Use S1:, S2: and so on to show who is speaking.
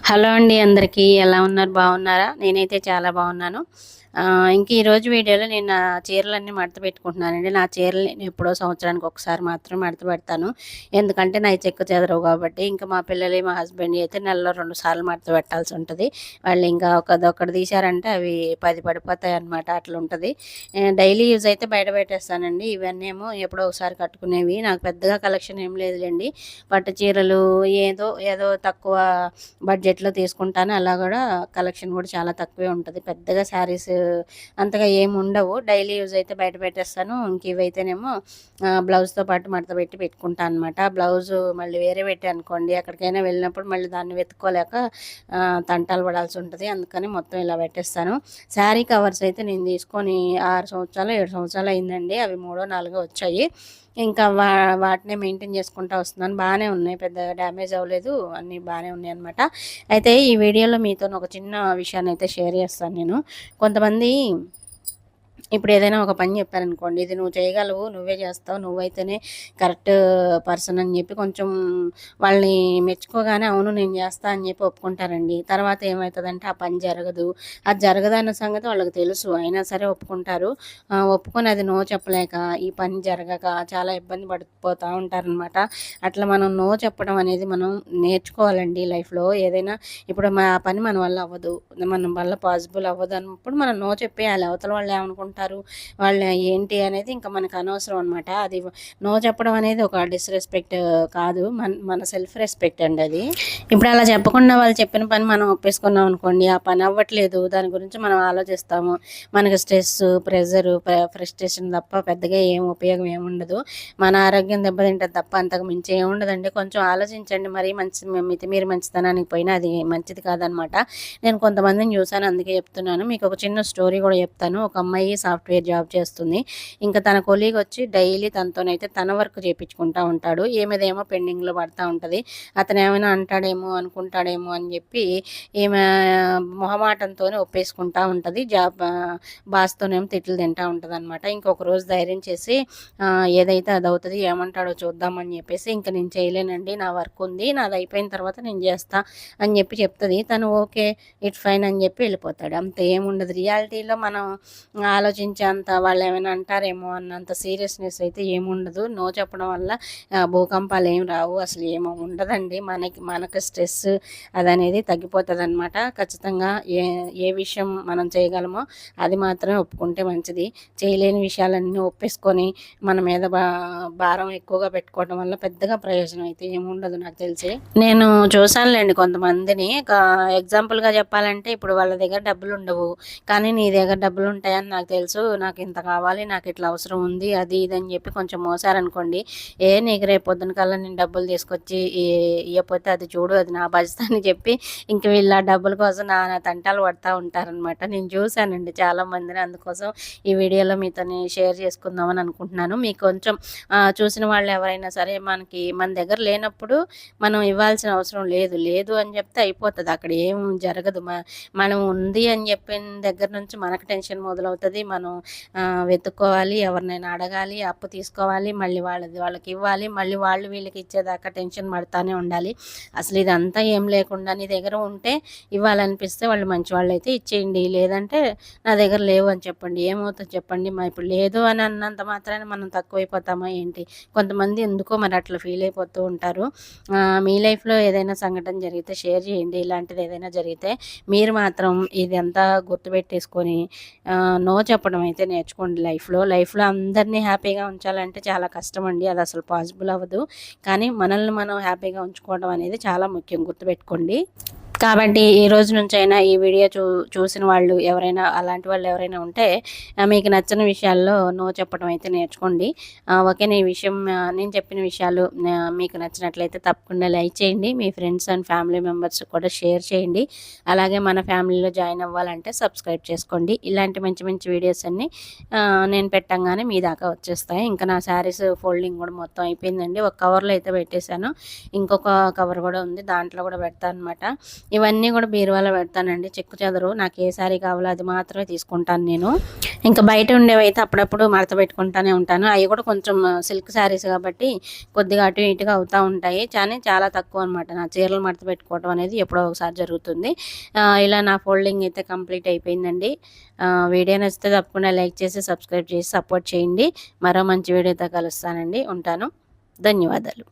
S1: Hello అండి అందరికీ. ఎలా ఉన్నారు? బాగున్నారా? నేనైతే చాలా బాగున్నాను. ఇంక ఈరోజు వీడియోలో నేను నా చీరలన్నీ మడత పెట్టుకుంటున్నానండి. నా చీరలు నేను ఎప్పుడో సంవత్సరానికి ఒకసారి మాత్రం మడత పెడతాను. ఎందుకంటే నాయి చెక్కు చెదరవు కాబట్టి. ఇంకా మా పిల్లలు, మా హస్బెండ్ అయితే నెలలో 2 సార్లు మడత పెట్టాల్సి ఉంటది. వాళ్ళు ఇంకా ఒకటి తీశారంటే అవి 10 పడిపోతాయన్నమాట. అట్లుంటది. డైలీ యూజ్ అయితే బయట పెట్టేస్తానండి. ఇవన్నేమో ఎప్పుడో ఒకసారి కట్టుకునేవి. నాకు పెద్దగా కలెక్షన్ ఏం లేదులెండి. పట్టు చీరలు ఏదో తక్కువ బడ్జెట్‌లో తీసుకుంటాను. అలా గూడా కలెక్షన్ గూడా చాలా తక్కువే ఉంటది. పెద్దగా శారీస్ అంతగా ఏముండవు. డైలీ యూజ్ అయితే బయట పెట్టేస్తాను. ఇంక ఇవైతేనేమో బ్లౌజ్‌తో పాటు మడత పెట్టి పెట్టుకుంటా అనమాట. బ్లౌజు మళ్ళీ వేరే పెట్టాననుకోండి, ఎక్కడికైనా వెళ్ళినప్పుడు మళ్ళీ దాన్ని వెతుక్కోలేక తంటాలు పడాల్సి ఉంటది. అందుకని మొత్తం ఇలా పెట్టేస్తాను. శారీ కవర్స్ అయితే నేను తీసుకొని 6 సంవత్సరాలు, 7 సంవత్సరాలు అయిందండి. అవి మూడో, నాలుగో వచ్చాయి. ఇంకా వాటినే మెయింటైన్ చేసుకుంటా వస్తున్నాను. బాగానే ఉన్నాయి. పెద్దగా డ్యామేజ్ అవ్వలేదు. అన్నీ బాగానే ఉన్నాయన్నమాట. అయితే ఈ వీడియోలో మీతోని ఒక చిన్న విషయాన్నయితే షేర్ చేస్తాను నేను. కొంతమంది ఇప్పుడు ఏదైనా ఒక పని చెప్పారనుకోండి, ఇది నువ్వు చేయగలవు, నువ్వే చేస్తావు, నువ్వైతేనే కరెక్ట్ పర్సన్ అని చెప్పి కొంచెం వాళ్ళని మెచ్చుకోగానే అవును నేను చేస్తా అని చెప్పి ఒప్పుకుంటారండి. తర్వాత ఏమవుతుందంటే ఆ పని జరగదు. అది జరగదన్న సంగతి వాళ్ళకి తెలుసు. అయినా సరే ఒప్పుకుంటారు. ఒప్పుకొని అది నో చెప్పలేక ఈ పని జరగక చాలా ఇబ్బంది పడిపోతూ ఉంటారనమాట. అట్లా మనం నో చెప్పడం అనేది మనం నేర్చుకోవాలండి లైఫ్లో. ఏదైనా ఇప్పుడు మా పని మన వల్ల అవ్వదు, మన వల్ల పాసిబుల్ అవ్వదు అన్నప్పుడు మనం నో చెప్పేయాలి. అవతల వాళ్ళు ఏమనుకుంటారు, వాళ్ళు ఏంటి అనేది ఇంకా మనకు అనవసరం అనమాట. అది నో చెప్పడం అనేది ఒక డిస్రెస్పెక్ట్ కాదు, మన సెల్ఫ్ రెస్పెక్ట్ అండి అది. ఇప్పుడు అలా చెప్పకుండా వాళ్ళు చెప్పిన పని మనం ఒప్పేసుకున్నాం అనుకోండి, ఆ పని అవ్వట్లేదు, దాని గురించి మనం ఆలోచిస్తాము. మనకు స్ట్రెస్, ప్రెషర్, ఫ్రస్ట్రేషన్ తప్ప పెద్దగా ఏం ఉపయోగం ఏముండదు. మన ఆరోగ్యం దెబ్బతింటుంది తప్ప అంతకు మించి ఏముండదండి. కొంచెం ఆలోచించండి. మరీ మితిమీరి మంచితనానికి పోయినా అది మంచిది కాదనమాట. నేను కొంతమందిని చూశాను, అందుకే చెప్తున్నాను. మీకు ఒక చిన్న స్టోరీ కూడా చెప్తాను. ఒక అమ్మాయి సాఫ్ట్వేర్ జాబ్ చేస్తుంది. ఇంకా తన కొలీగ్ వచ్చి డైలీ తనతోనైతే తన వర్క్ చేయించుకుంటూ ఉంటాడు. ఏమేదేమో పెండింగ్లో పడుతూ ఉంటుంది. అతను ఏమైనా అంటాడేమో, అనుకుంటాడేమో అని చెప్పి ఈమె మొహమాటంతోనే ఒప్పేసుకుంటూ ఉంటుంది. బాస్తోనేమో తిట్లు తింటూ ఉంటుంది అనమాట. ఇంకొక రోజు ధైర్యం చేసి ఏదైతే అది అవుతుంది, ఏమంటాడో చూద్దామని చెప్పేసి ఇంకా నేను చేయలేనండి, నా వర్క్ ఉంది, నాది అయిపోయిన తర్వాత నేను చేస్తా అని చెప్పి చెప్తుంది. తను ఓకే ఇట్స్ ఫైన్ అని చెప్పి వెళ్ళిపోతాడు. అంత ఏముండదు. రియాలిటీలో మనం ఆలోచించేంత వాళ్ళు ఏమైనా అంటారేమో అన్నంత సీరియస్నెస్ అయితే ఏముండదు. నో చెప్పడం వల్ల భూకంపాలు ఏం రావు, అసలు ఏమో ఉండదండి. మనకు స్ట్రెస్ అదనేది తగ్గిపోతుంది అనమాట. ఖచ్చితంగా ఏ విషయం మనం చేయగలమో అది మాత్రమే ఒప్పుకుంటే మంచిది. చేయలేని విషయాలన్నీ ఒప్పేసుకొని మన మీద భారం ఎక్కువగా పెట్టుకోవడం వల్ల పెద్దగా ప్రయోజనం అయితే ఏముండదు నాకు తెలిసి. నేను చూసానులేండి కొంతమందిని. ఎగ్జాంపుల్గా చెప్పాలంటే ఇప్పుడు వాళ్ళ దగ్గర డబ్బులు ఉండవు, కానీ నీ దగ్గర డబ్బులు ఉంటాయని నాకు తెలుసు, నాకు ఇంత కావాలి, నాకు ఇట్లా అవసరం ఉంది, అది ఇది అని చెప్పి కొంచెం మోసారనుకోండి, నీకు రేపు పొద్దున కల్లా నేను డబ్బులు తీసుకొచ్చి ఇవ్వకపోతే అది చూడు, అది నా బాధ్యత అని చెప్పి ఇంక వీళ్ళ డబ్బుల కోసం నా తంటాలు పడుతూ ఉంటారనమాట. నేను చూశానండి చాలామందిని. అందుకోసం ఈ వీడియోలో మీతోని షేర్ చేసుకుందామని అనుకుంటున్నాను. మీకు కొంచెం చూసిన వాళ్ళు ఎవరైనా సరే మన దగ్గర లేనప్పుడు మనం ఇవ్వాల్సిన అవసరం లేదు అని చెప్తే అయిపోతుంది. అక్కడ ఏం జరగదు. మనం ఉంది అని చెప్పిన దగ్గర నుంచి మనకు టెన్షన్ మొదలవుతుంది. మనం వెతుక్కోవాలి, ఎవరినైనా అడగాలి, అప్పు తీసుకోవాలి, మళ్ళీ వాళ్ళకి ఇవ్వాలి, మళ్ళీ వాళ్ళు వీళ్ళకి ఇచ్చేదాకా టెన్షన్ పడుతూనే ఉండాలి. అసలు ఇదంతా ఏం లేకుండా నీ దగ్గర ఉంటే ఇవ్వాలనిపిస్తే వాళ్ళు మంచి వాళ్ళు అయితే ఇచ్చేయండి, లేదంటే నా దగ్గర లేవు అని చెప్పండి. ఏమవుతుంది చెప్పండి? ఇప్పుడు లేదు అని అన్నంత మాత్రాన మనం తక్కువైపోతామా ఏంటి? కొంతమంది ఎందుకో మరి అట్లా ఫీల్ అయిపోతూ ఉంటారు. మీ లైఫ్లో ఏదైనా సంఘటన జరిగితే షేర్ చేయండి. ఇలాంటిది ఏదైనా జరిగితే మీరు మాత్రం ఇదంతా గుర్తుపెట్టేసుకొని నో చెప్పడం అయితే నేర్చుకోండి. లైఫ్లో అందరినీ హ్యాపీగా ఉంచాలంటే చాలా కష్టం అండి. అది అసలు పాసిబుల్ అవ్వదు. కానీ మనల్ని మనం హ్యాపీగా ఉంచుకోవడం అనేది చాలా ముఖ్యం, గుర్తుపెట్టుకోండి. కాబట్టి ఈ రోజు నుంచైనా ఈ వీడియో చూసిన వాళ్ళు ఎవరైనా, అలాంటి వాళ్ళు ఎవరైనా ఉంటే మీకు నచ్చిన విషయాల్లో నో చెప్పడం అయితే నేర్చుకోండి. ఓకేనా? ఈ విషయం నేను చెప్పిన విషయాలు మీకు నచ్చినట్లయితే తప్పకుండా లైక్ చేయండి. మీ ఫ్రెండ్స్ అండ్ ఫ్యామిలీ మెంబర్స్ కూడా షేర్ చేయండి. అలాగే మన ఫ్యామిలీలో జాయిన్ అవ్వాలంటే సబ్స్క్రైబ్ చేసుకోండి. ఇలాంటి మంచి మంచి వీడియోస్ అన్నీ నేను పెట్టంగానే మీ దాకా వచ్చేస్తాయి. ఇంకా నా శారీస్ ఫోల్డింగ్ కూడా మొత్తం అయిపోయిందండి. ఒక కవర్లో అయితే పెట్టేశాను, ఇంకొక కవర్ కూడా ఉంది, దాంట్లో కూడా పెడతాను అనమాట. ఇవన్నీ కూడా బీరువాలో పెడతానండి. చెక్కు చెదరు నాకు ఏ శారీ కావాలో అది మాత్రమే తీసుకుంటాను నేను. ఇంకా బయట ఉండేవైతే అప్పుడప్పుడు మడత పెట్టుకుంటానే ఉంటాను. అవి కూడా కొంచెం సిల్క్ శారీస్ కాబట్టి కొద్దిగా అటు ఇటుగా అవుతూ ఉంటాయి. కానీ చాలా తక్కువ అనమాట. నా చీరలు మడత పెట్టుకోవడం అనేది ఎప్పుడో ఒకసారి జరుగుతుంది. ఇలా నా ఫోల్డింగ్ అయితే కంప్లీట్ అయిపోయిందండి. వీడియో నచ్చితే తప్పకుండా లైక్ చేసి సబ్స్క్రైబ్ చేసి సపోర్ట్ చేయండి. మరో మంచి వీడియోతో కలుస్తానండి. ఉంటాను. ధన్యవాదాలు.